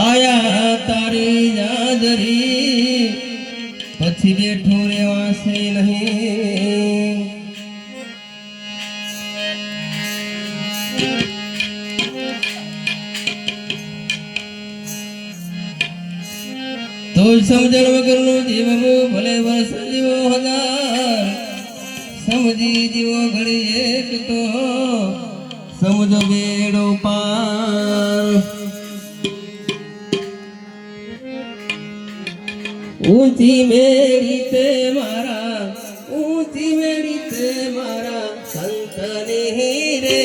આયા તારી જાદરી પછી બેઠો રેવાશે નહીં તો સમજણ વગરનું જીવવું ભલે વર્ષ જીવો હજાર સમજી જીવો ઘડી એક તો સમજો બેડો પાર ઊંચી મેળી તે મારા સંતની રે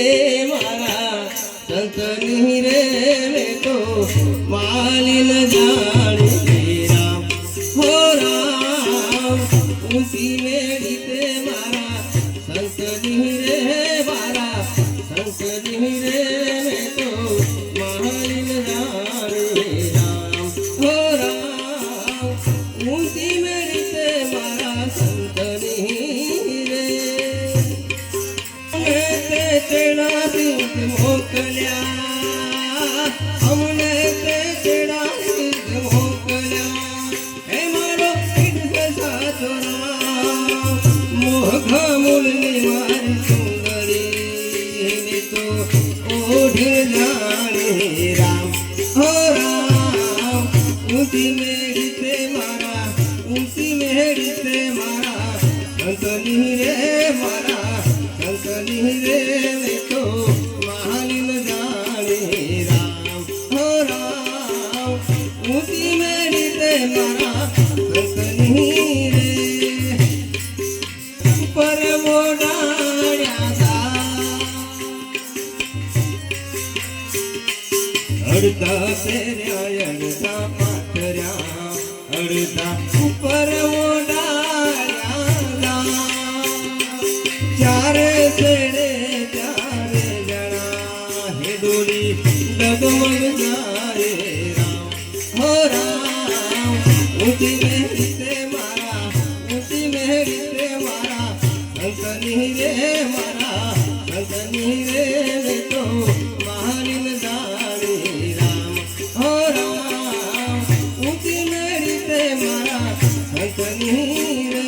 મારા સંતની રે મેં તો માલિન જાણી રામ હો રામ ઊંચી મેળી તે મારા સંતની રે મારા સંતની રે મેં તો માલિન જાણી રામ હો રામ ઊંચી મેળી તે મારા સંતની રે તે તેના સિંહ મોકલ્યા અમને તે તેના સિંહ મોકલ્યા હે મારો સિંહ સાચો રામ મોઘ મૂલની મારી સુંદરી તો ઓઢી જાણી રામ હો રામ ઊંચી મેળી તે મારા ઊંચી મેળી તે મારા સંતની રે મારા સંતની રે મેં તો માલિન જાણી રામ હો રામ ઊંચી મેળી તે મારા સંતની રે પર મોડાડ્યા અડધા ફેર્યા અડધા પાથર્યા અડધા ઉપર મોડાડ્યા ચારે છેડે ચારે જણા હે ડોલી ડગમગ જાય રામ હો રામ ઊંચી મેળી તે મારા ઊંચી મેળી તે મારા સંતની રે મારા સંતની રે મેં તો માલિન જાણી રામ હો રામ ઊંચી મેળી તે મારા સંતની રે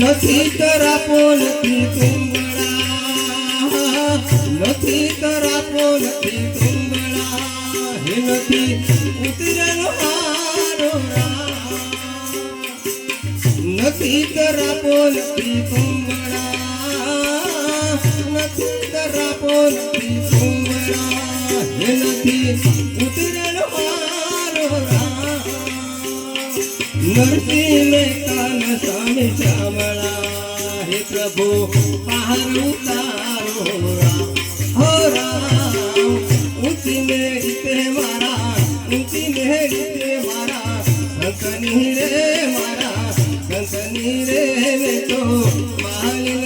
નથી તરાપો નથી તુંબડા નથી તરાપો નથી તુંબડા હે નથી ઉતરેલો હારો નથી તરાપો નથી તુંબડા નથી તરાપો નથી તુંબડા હે નથી ઉતરેલો હારો નરસિંહ મહેતા સ્વામી શ્યામળા હે પ્રભુ પહાડ ઉતારો રામ હો રામ ઊંચી મેળી તે મારા ઊંચી મેળી તે મારા સંતની રે મારા સંતની રે મેં તો માલિન